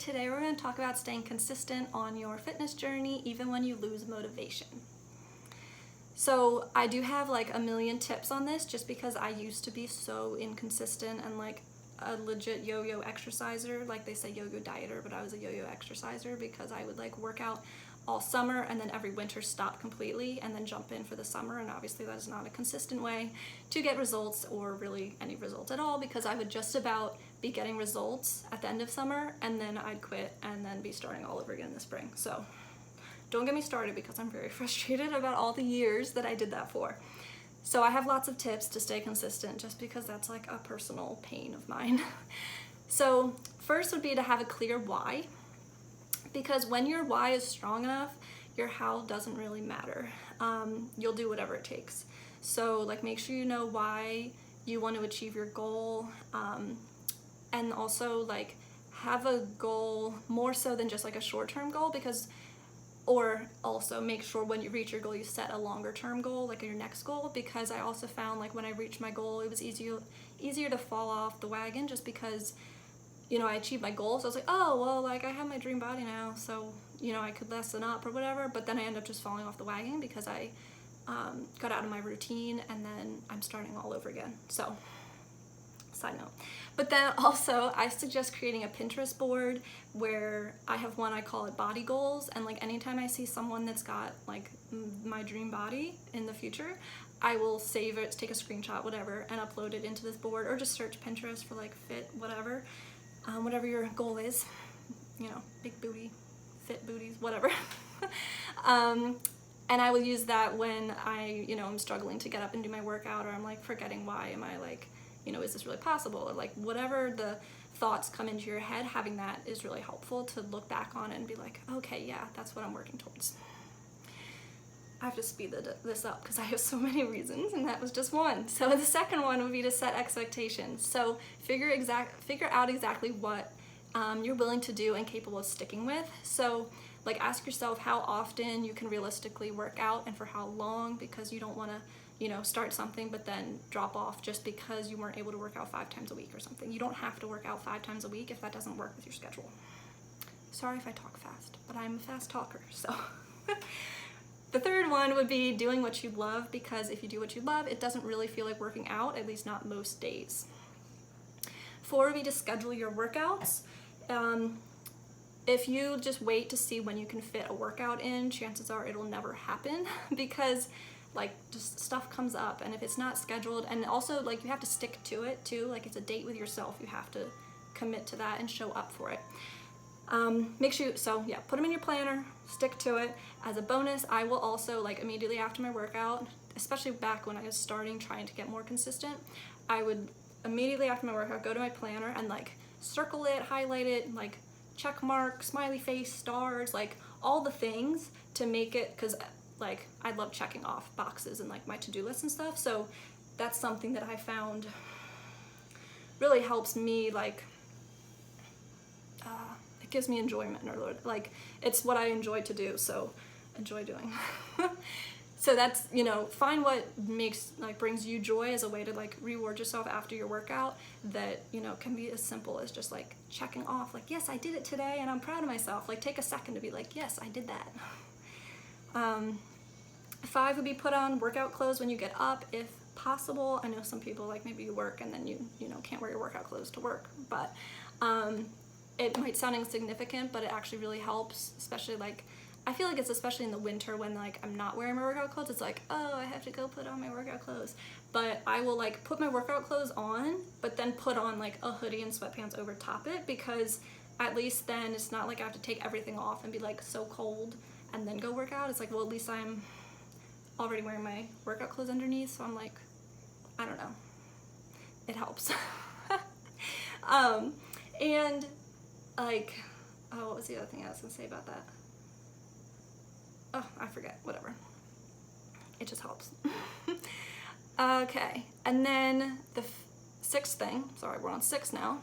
Today we're going to talk about staying consistent on your fitness journey even when you lose motivation. So I do have like a million tips on this just because I used to be so inconsistent and like a legit yo-yo exerciser. Like they say yo-yo dieter, but I was a yo-yo exerciser because I would like work out all summer and then every winter stop completely and then jump in for the summer, and obviously that is not a consistent way to get results or really any results at all, because I would just about be getting results at the end of summer and then I'd quit and then be starting all over again in the spring. So don't get me started because I'm very frustrated about all the years that I did that for. So I have lots of tips to stay consistent just because that's like a personal pain of mine. So first would be to have a clear why, because when your why is strong enough, your how doesn't really matter. You'll do whatever it takes. So like make sure you know why you want to achieve your goal, and also like have a goal more so than just like a short-term goal, because or also make sure when you reach your goal you set a longer term goal, like your next goal, because I also found like when I reached my goal it was easier to fall off the wagon just because, you know, I achieved my goal, so I was like, oh well, like I have my dream body now, so you know I could lessen up or whatever, but then I end up just falling off the wagon because I got out of my routine and then I'm starting all over again. So side note. But then also I suggest creating a Pinterest board where I have one, I call it body goals, and like anytime I see someone that's got like my dream body in the future, I will save it, take a screenshot, whatever, and upload it into this board, or just search Pinterest for like fit whatever, whatever your goal is, you know, big booty, fit booties, whatever. And I will use that when I, you know, I'm struggling to get up and do my workout, or I'm like forgetting why am I like, you know, is this really possible? Or like whatever the thoughts come into your head, having that is really helpful to look back on it and be like, okay, yeah, that's what I'm working towards. I have to speed this up because I have so many reasons, and that was just one. So the second one would be to set expectations. So figure out exactly what you're willing to do and capable of sticking with. So like ask yourself how often you can realistically work out and for how long, because you don't want to, you know, start something but then drop off just because you weren't able to work out 5 times a week or something. You don't have to work out 5 times a week if that doesn't work with your schedule. Sorry if I talk fast, but I'm a fast talker, so. The third one would be doing what you love, because if you do what you love, it doesn't really feel like working out, at least not most days. 4 would be to schedule your workouts. If you just wait to see when you can fit a workout in, chances are it'll never happen because like just stuff comes up, and if it's not scheduled, and also like you have to stick to it too, like it's a date with yourself, you have to commit to that and show up for it. Make sure, so yeah, put them in your planner, stick to it. As a bonus, I will also like immediately after my workout, especially back when I was starting trying to get more consistent, I would immediately after my workout go to my planner and like circle it, highlight it, like check mark, smiley face, stars, like all the things to make it, because like I love checking off boxes and like my to-do list and stuff, so that's something that I found really helps me, like it gives me enjoyment, or like it's what I enjoy to do, so enjoy doing. So that's, you know, find what makes like brings you joy as a way to like reward yourself after your workout, that, you know, can be as simple as just like checking off like, yes, I did it today and I'm proud of myself. Like take a second to be like, yes, I did that. 5 would be put on workout clothes when you get up if possible. I know some people like maybe you work and then you know can't wear your workout clothes to work, but it might sound insignificant, but it actually really helps, especially like I feel like it's especially in the winter when like I'm not wearing my workout clothes, it's like, oh, I have to go put on my workout clothes. But I will like put my workout clothes on, but then put on like a hoodie and sweatpants over top it, because at least then it's not like I have to take everything off and be like so cold and then go work out. It's like, well, at least I'm already wearing my workout clothes underneath, so I'm like, I don't know, it helps. And like, oh, what was the other thing I was gonna say about that? Oh, I forget, whatever. It just helps. Okay, and then the 6th thing, sorry, we're on 6 now,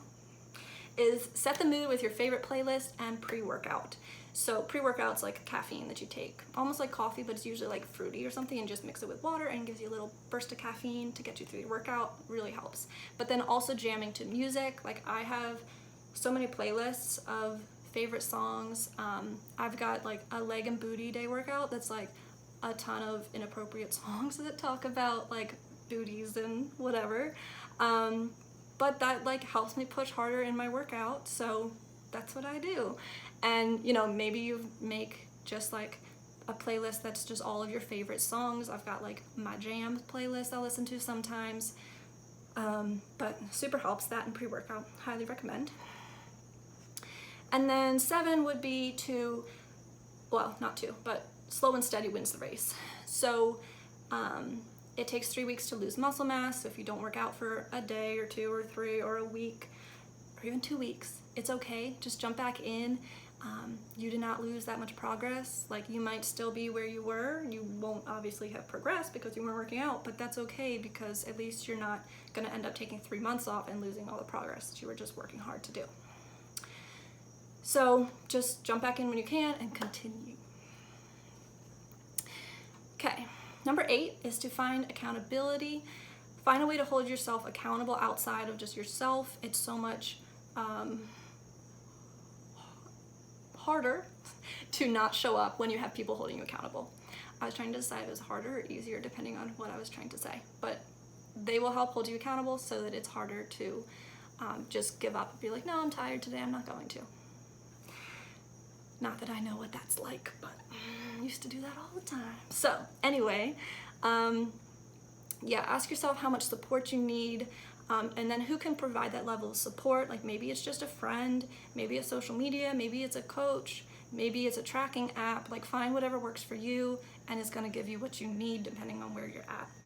is set the mood with your favorite playlist and pre-workout. So pre-workout's like caffeine that you take, almost like coffee, but it's usually like fruity or something, and just mix it with water and gives you a little burst of caffeine to get you through your workout, really helps. But then also jamming to music, like I have so many playlists of favorite songs. I've got like a leg and booty day workout that's like a ton of inappropriate songs that talk about like booties and whatever. But that like helps me push harder in my workout, so that's what I do. And you know, maybe you make just like a playlist that's just all of your favorite songs. I've got like my jams playlist I listen to sometimes. But super helps, that and pre-workout, highly recommend. And then 7 would be to, well, not 2, but slow and steady wins the race. So it takes 3 weeks to lose muscle mass. So if you don't work out for a day or 2 or 3 or a week or even 2 weeks, it's okay. Just jump back in. You did not lose that much progress. Like, you might still be where you were. You won't obviously have progressed because you weren't working out, but that's okay, because at least you're not going to end up taking 3 months off and losing all the progress that you were just working hard to do. So just jump back in when you can and continue. Okay, number 8 is to find accountability. Find a way to hold yourself accountable outside of just yourself. It's so much harder to not show up when you have people holding you accountable. I was trying to decide if it was harder or easier depending on what I was trying to say, but they will help hold you accountable so that it's harder to just give up and be like, no, I'm tired today, I'm not going to. Not that I know what that's like, but I used to do that all the time. So anyway, yeah, ask yourself how much support you need, and then who can provide that level of support. Like, maybe it's just a friend, maybe it's social media, maybe it's a coach, maybe it's a tracking app. Like, find whatever works for you and is going to give you what you need depending on where you're at.